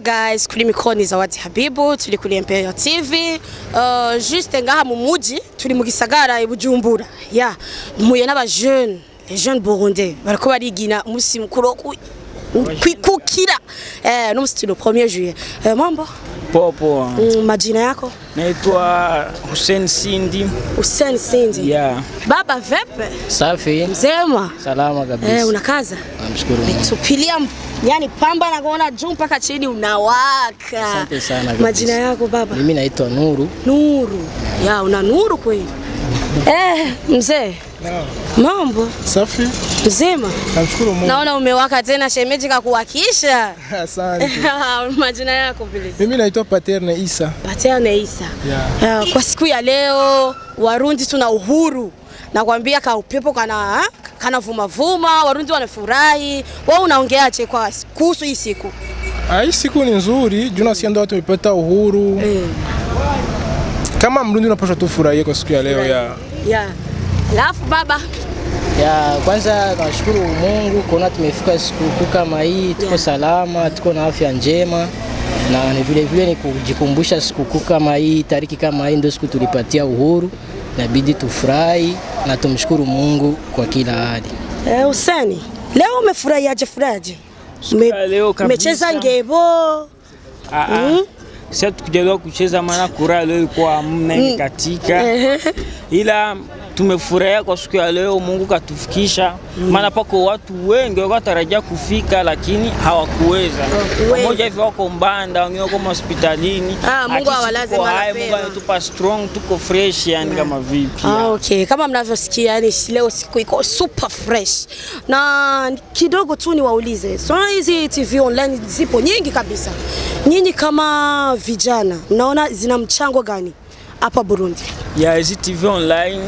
guys, kuri micro ni Zawadi Habibu, turi kuri Imperial TV. Juste ngaha mu muji, turi mu gisagara i Bujumbura. Ya, muye n'aba jeunes, les jeunes burundais. Bariko barigina umunsi mukuru kwikukira. No c'est le 1er juillet. Mambo? Popo. Majina yako? Naitwa Hussein Sindi. Hussein Sindi. Yeah. Baba vipi? Safi. Mzema. Salama kabisa. Unakaza? Namshukuru Mungu. Tupilia yani pamba na kuona juu mpaka chini unawaka. Asante sana kabisa. Majina yako baba? Mimi naitwa Nuru. Nuru. Ya, una nuru kweli. Mzee. Mambo? Safi. Mzima. Namshukuru Mungu. Naona umewaka tena, shemeji kakuwakisha. Asante. Majina yako vile? Mimi naitwa Paterne Isa. Paterne Isa. Yeah. Kwa siku ya leo Warundi tuna uhuru. Nakwambia ka upepo kana vuma, Warundi wanafurahi. Wewe unaongeaje kwa kuhusu hii siku? Hii siku ni nzuri, juna sienda watu wamepata uhuru. Kama Mrundi unapaswa tu furahia kwa siku ya leo ya. Alafu baba? Ya, kwanza nashukuru Mungu kuona tumefika siku kama hii, tuko salama, tuko na afya njema. Na ni vile ni kujikumbusha siku kama hii, tariki kama hii ndio siku tulipatia uhuru. Inabidi tufurahi na tumshukuru Mungu kwa kila hali. Hussein, leo umefurahiaje? Leo kabisa. Umecheza ngebo? Sasa tukijaliwa kucheza maana kura leo ilikuwa hamna katika. Ila tumefurahia kwa siku ya leo, Mungu katufikisha. Maana pako watu wengi wakatarajia kufika lakini hawakuweza. Mmoja hivi wako Mbanda, wengine wako hospitalini. Mungu awalaze mara pema. Mungu anatupa strong, tuko fresh yani kama vipi. Okay, kama mnavyosikia yani leo siku iko super fresh. Na kidogo tu niwaulize. So hizi TV online zipo nyingi kabisa. Nyinyi kama vijana, mnaona zina mchango gani hapa Burundi? Ya hizi TV online,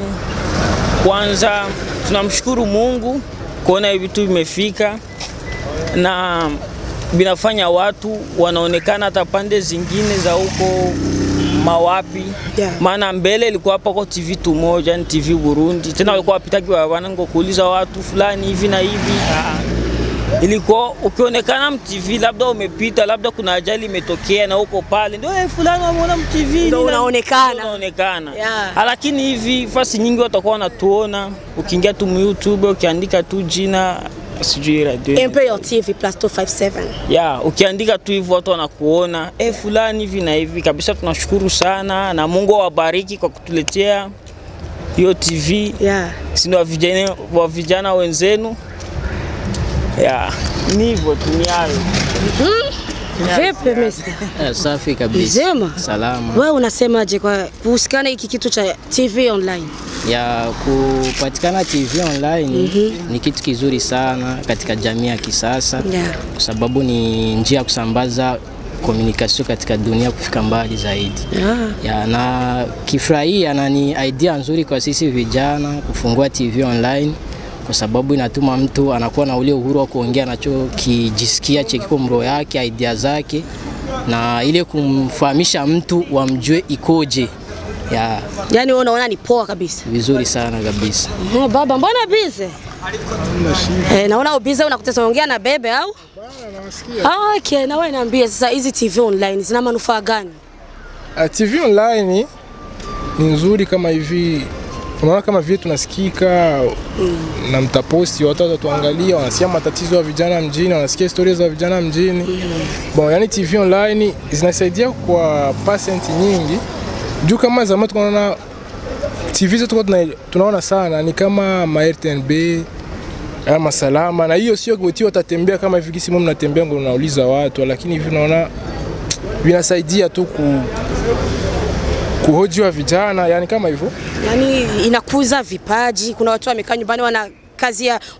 kwanza tunamshukuru Mungu kuona hivi vitu vimefika na binafanya watu wanaonekana hata pande zingine za huko mawapi. Maana mbele ilikuwa hapa kwa TV tu moja, ni TV Burundi. Tena walikuwa wapitaki wanango kuuliza watu fulani hivi na hivi. Ilikuwa ukionekana MTV labda umepita, labda kuna ajali imetokea na uko pale ndio fulani wameona MTV ndio unaonekana. Lakini hivi fasi nyingi watakuwa wanatuona, ukiingia tu YouTube ukiandika tu jina sijui radio Imperial TV +257. Ukiandika tu hivyo watu wanakuona fulani hivi na hivi. Kabisa tunashukuru sana na Mungu awabariki kwa kutuletea hiyo TV. Sisi wa vijana wenzenu. Ni hivyo tuniayo. Vipi mister? Safi kabisa. Mzima? Salama. Wewe unasemaje kwa kuhusikana hiki kitu cha TV online? Kupatikana TV online ni kitu kizuri sana katika jamii ya kisasa. Kwa sababu ni njia ya kusambaza communication katika dunia kufika mbali zaidi. Na kifurahia na ni idea nzuri kwa sisi vijana kufungua TV online. Kwa sababu inatuma mtu anakuwa na ule uhuru wa kuongea nacho kijisikia chekiko mroho yake, idea zake, na ile kumfahamisha mtu wamjue ikoje. Yani wewe unaona ni poa kabisa. Vizuri sana kabisa. Baba mbona busy? Naona busy unakutesa ongea na bebe au? Okay, na wewe niambie sasa hizi TV online zina manufaa gani? TV online ni nzuri kama hivi. Unaona kama vile tunasikika na mtaposti watu watatuangalia, wanasikia matatizo ya vijana mjini, wanasikia historia za vijana mjini. Yani TV online zinasaidia kwa percent nyingi. Juu kama zamani tunaona TV zetu tunaona sana ni kama RTNB ama Salama, na hiyo sio goti watatembea kama hivi kisi mimi mnatembea ngo unauliza watu, lakini hivi unaona vinasaidia tu kuhoji wa vijana, yani kama hivyo. Yani inakuza vipaji. Kuna watu wamekaa nyumbani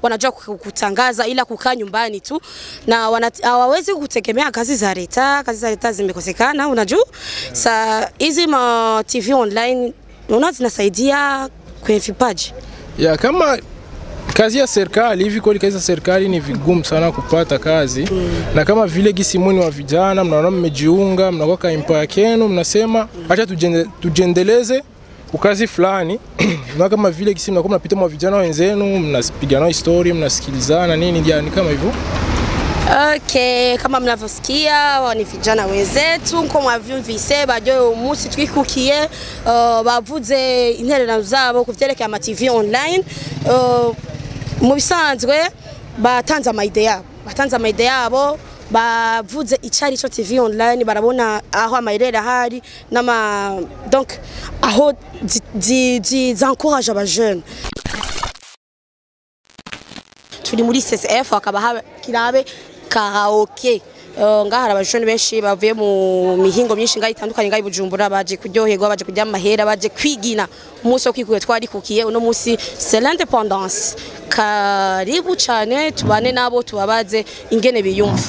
wanajua kutangaza ila kukaa nyumbani tu na hawawezi kutegemea kazi za leta zimekosekana, unajua. Hizi ma TV online unaona zinasaidia kwenye vipaji. Kama kazi ya serikali hivi kwa kazi ya serikali ni vigumu sana kupata kazi. Na kama vile gisimuni wa vijana mnaona mmejiunga, mnakuwa kaimpa yenu, mnasema acha tujendeleze ukazi fulani. Na kama vile gisi mnakuwa mnapita mwa vijana wenzenu, mnapiga nao story, mnasikilizana nini, yani kama hivyo. Okay, kama mnavyosikia ni vijana wenzetu nko mwavyumvise baryoye umunsi twikukiye bavuze intererano zabo kuvyerekeye ama TV online mu bisanzwe batanze amayide yabo bavuze icari cyo TV online barabona aho amayirera hari nama donc aho encourage aba jeunes turi muri CCF akaba kirabe karaoke ngaha hari abajene benshi bavuye mu mihingo myinshi ngaho itandukanye ngaho Bujumbura baje kuryoherwa baje kujya amahera baje kwigina umunsi wo kwikuye twari kukiye uno munsi c'est l'indépendance karibu cyane tubane nabo tubabaze ingene biyumva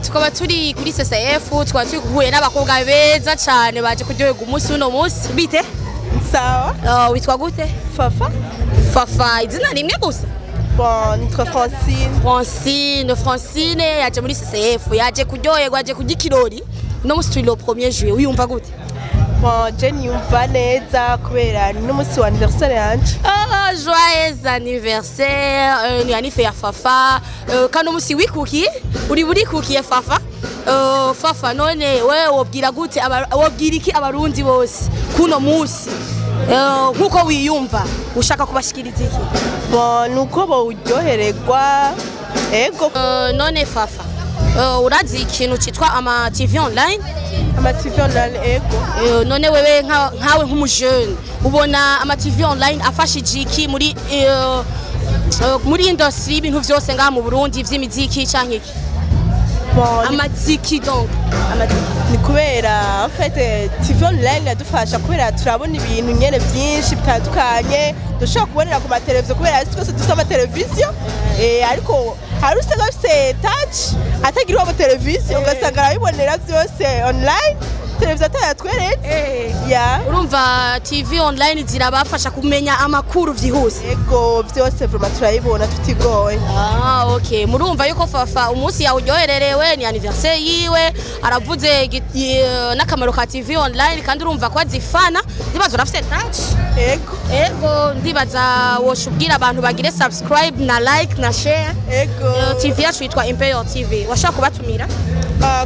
tukaba turi kuri CCF tukaba turi kuhuye n'abakobwa beza cyane baje kuryoherwa umunsi uno munsi bite sawa witwa gute Fafa izina rimwe gusa bon nitwa Francine yaje muri CCF yaje kuryoherwa yaje kugikirori no munsi turi le 1er juillet uyumva gute bon je nyumva neza kubera no munsi wa anniversaire yanje joyeux anniversaire ni anife ya Fafa kandi umunsi wikukiye uri burikukiye Fafa none wewe wobwira gute wobwira iki abarundi bose kuno munsi nkuko wiyumva ushaka kubashikiriza iki bon nuko bawuryohererwa ego none Fafa urazi ikintu citwa ama TV online ego none wewe nkawe nk'umujeune ubona ama TV online afashije iki muri industry ibintu byose ngaha mu Burundi vy'imiziki canke iki amaziki donc ni kubera en fait TV online yadufasha kubera turabona ibintu nyene byinshi bitandukanye dushaka kubonera ku mateleviziyo kubera twese dusoma televiziyo ariko hari usanga bise touch atagira abo televiziyo ugasanga arabibonera byose online televiziyo atayatweretse urumva TV online zirabafasha kumenya amakuru vyihuse ego byose vraiment turayibona tutigoye okay murumva yuko Fafa umunsi yawuryohererewe ni anniversaire yiwe aravuze n'akamaro ka TV online kandi urumva ko azifana ndibaza urafite touch ego ndibaza woshubwira abantu bagire subscribe na like na share TV yacu yitwa Imperial TV washaka kubatumira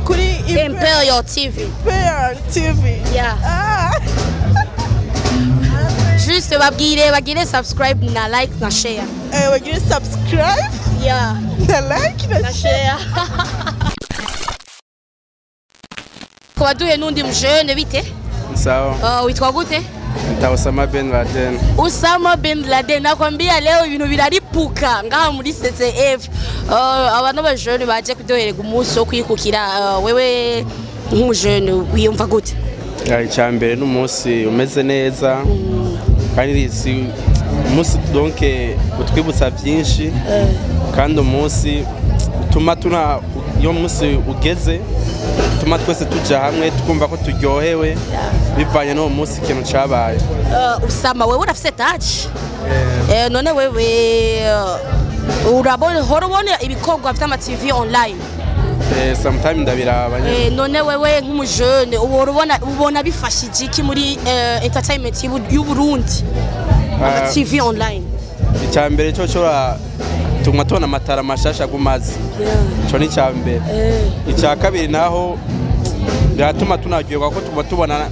kuri Imperial TV juste bagire subscribe na like na share bagire subscribe na like na share kwa duhe nundi mjeune bite sawa witwa gute Osama bin Laden. Osama bin Laden nakwambia leo ibintu biraripuka ngaha muri CCF abantu bajene baje kuryohererwa umunsi wo kwikukira wewe nk'umujene wiyumva gute Icyambere n'umunsi umeze neza kandi umunsi donc utwibutsa byinshi kandi umunsi utuma iyo munsi ugeze utuma twese tujya hamwe tukumva ko turyohewe bivanye n'uwo munsi ikintu cyabaye Usama wewe urafite touch none wewe urabona ibikorwa by'ama TV online sometimes ndabiraba none wewe nk'umujene ubona bifashije iki muri entertainment y'u Burundi ama TV online icyambere cyo tuma tubona amatara mashasha gumazi cyo ni cyambere icya kabiri naho biratuma tunaryoherwa ko tubona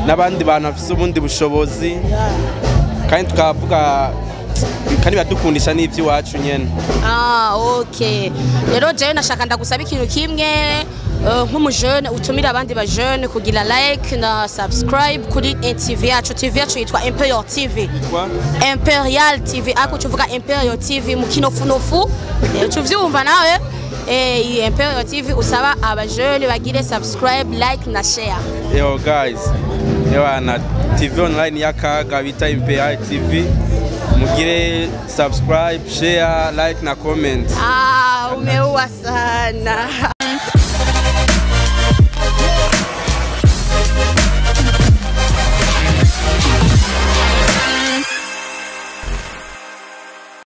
n'abandi bantu bafite ubundi bushobozi kandi tukavuga kandi badukundisha n'iby'iwacu nyene okay rero je nashaka ndagusaba ikintu kimwe nk'umujene utumira abandi bajene kugira like na subscribe kuri TV yacu yitwa Imperial TV Imperial TV ako tuvuga Imperial TV mu kinofunofu tuvyumva nawe Imperial TV usaba abajene bagire subscribe like na share guys na TV online yakaga bita Imperial TV mugire subscribe share like na comment umeua sana